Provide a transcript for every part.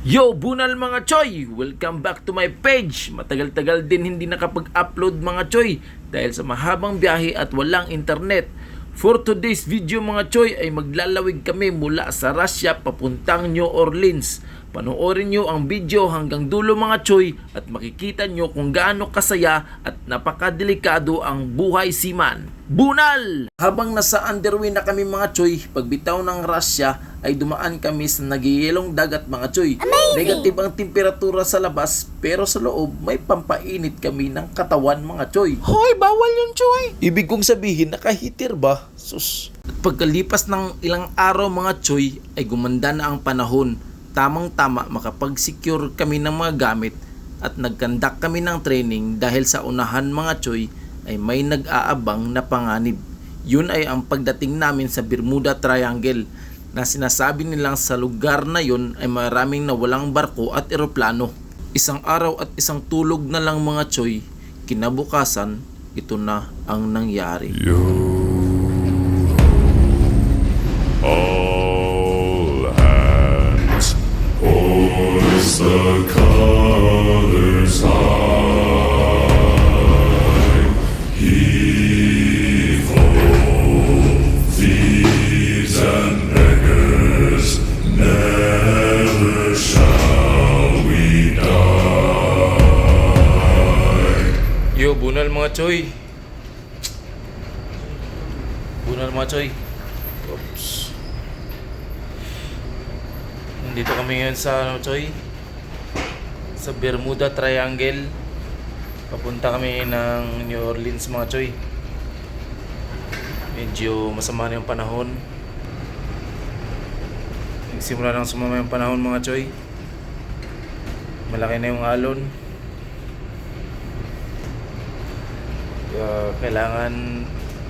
Yo, bunal mga choy! Welcome back to my page! Matagal-tagal din hindi nakapag-upload mga choy dahil sa mahabang biyahe at walang internet. For today's video mga choy ay maglalawig kami mula sa Russia papuntang New Orleans. Panoorin nyo ang video hanggang dulo mga choy at makikita nyo kung gaano kasaya at napakadelikado ang buhay seaman. Bunal! Habang nasa underway na kami mga choy, pagbitaw ng Russia ay dumaan kami sa nagiyelong dagat mga choy. Amazing! Negative ang temperatura sa labas pero sa loob may pampainit kami ng katawan mga choy. Hoy, bawal yun choy! Ibig kong sabihin nakahitir ba? Sus! At pagkalipas ng ilang araw mga choy ay gumanda na ang panahon. Tamang-tama makapag-secure kami ng mga gamit at nagkandak kami ng training dahil sa unahan mga choy ay may nag-aabang na panganib. Yun ay ang pagdating namin sa Bermuda Triangle na sinasabi nilang sa lugar na yun ay maraming nawalang barko at eroplano. Isang araw at isang tulog na lang mga choy, kinabukasan ito na ang nangyari. All hands hoist the colors high. Heave ho, thieves and beggars, never shall we die. Yo, bunal mga choy. Bunal mga choy. Oops. Nandito kami ngayon sa choy, sa Bermuda Triangle. Papunta kami ng New Orleans mga choy. Medyo masama na yung panahon. Nagsimula nang sumama yung panahon mga choy. Malaki na yung alon. Kailangan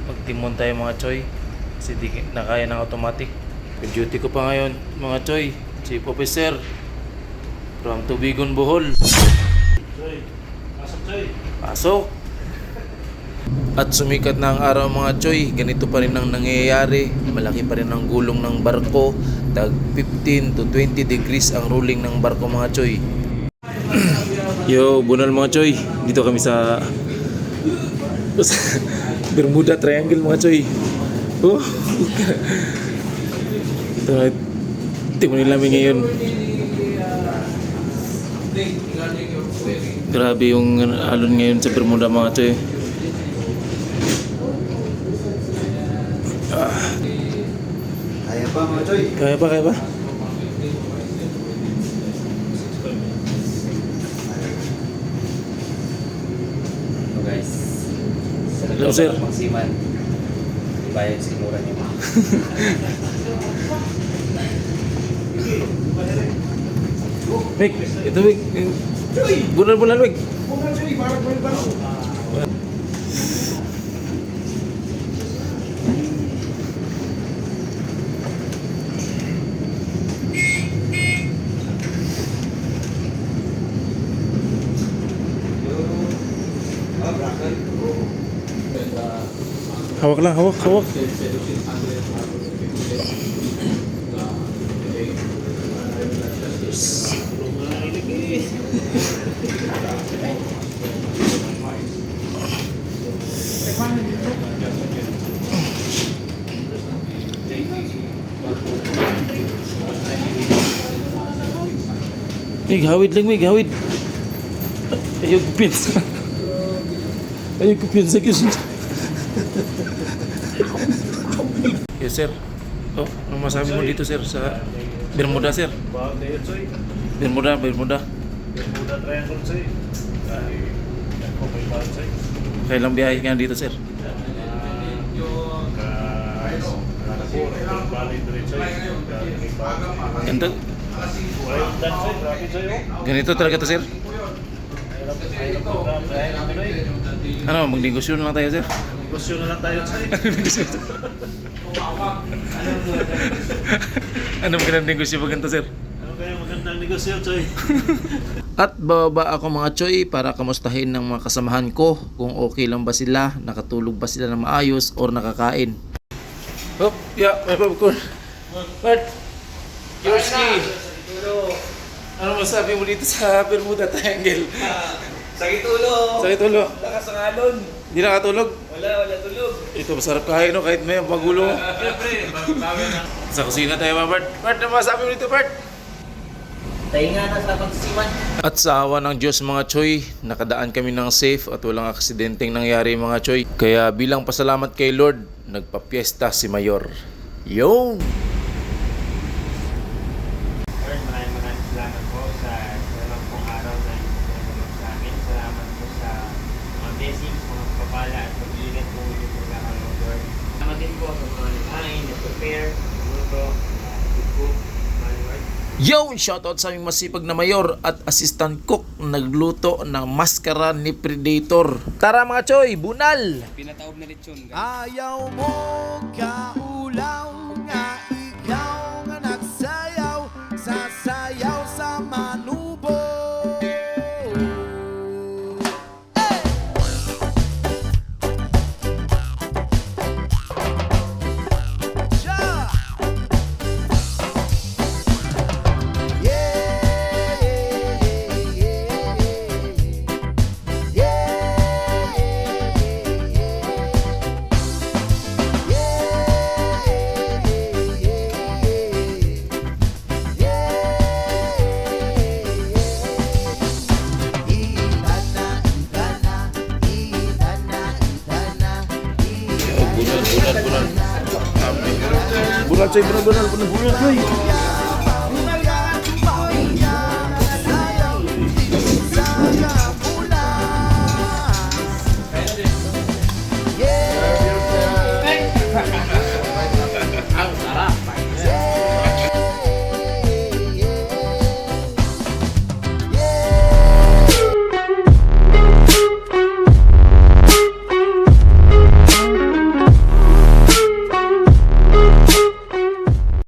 magtimon tayo mga choy kasi di na kaya ng automatic. Duty ko pa ngayon mga choy, Chief Officer from Tubigon, Bohol. Choy, pasok Choy. Pasok! At sumikat na ang araw mga choy, ganito pa rin ang nangyayari. Malaki pa rin ang gulong ng barko. Tag 15 to 20 degrees ang ruling ng barko mga choy. Yo, bunal mga choy. Dito kami sa Bermuda Triangle mga choy. Oh. Tingnan namin ngayon. Grabe yung alon ngayon sa Bermuda mga choy. Kaya pa mga Choy. Kaya ba? So guys, sa Hello, totoo sir. lang magsiman, ibayad siguro niyo. Wig, ito wig. Bunal wig. Hawak lang, hawak. Hawid lang, hawid. Ayaw ko pinsa kasi. Yes sir. Oh, ano masabi mo dito sir sa Bermuda sir? Bawag tayo Choy. Bermuda. Bermuda Triangle Choy. Ako may bawag Choy. Kailang biyahe nga dito sir? Bali dito Choy. Ganito, Well done Choy. Grabe Choy. ganito talaga to sir? Hirap program. Ano, magnegosyo na lang tayo sir? Negosyo na lang tayo Choy. Ano magandang negosyo ba ganito sir? Ano kaya magandang negosyo Choy? At bababa ako mga choy para kamustahin ng mga kasamahan ko kung okay lang ba sila, nakatulog ba sila na maayos or nakakain. Hop, yeah, may popcorn. But, your ski. Ano masabi mo dito sa Bermuda Triangle? Sakit ulo! Sakit ulo. Lakas ang alon! Hindi nakatulog. Wala tulog. Ito, masarap kain, no? Kahit may magulo. Siyempre, bago na. Sa kusina tayo, mga Bert. Bert, ano masabi mo dito, Bert? Tayo nga na sa pagsisiwan. At sa awa ng Diyos, mga Choy, nakadaan kami ng safe at walang aksidenteng nangyari, mga Choy. Kaya bilang pasalamat kay Lord, nagpapiesta si Mayor. Yo! Lord, maraming salamat po sa dalawang pong araw na tinulong sa amin. Salamat po sa mga blessings, mga papala at pag-iingat po yung pagkakalo, Lord. Salamat din po sa mga naghain, nag-prepare, namuto, nag-cook, mga Lord. Yo! Shoutout sa aming masipag na Mayor at assistant cook nagluto ng maskara ni Predator. Tara mga Choy, bunal! Pinataob na lechon, guys. Ayaw mo kaulaw nga ikaw nga nagsayaw sasayaw sa manubo. Hey! Ja! Yeah, yeah, yeah, Bunal Choy, bunal Choy!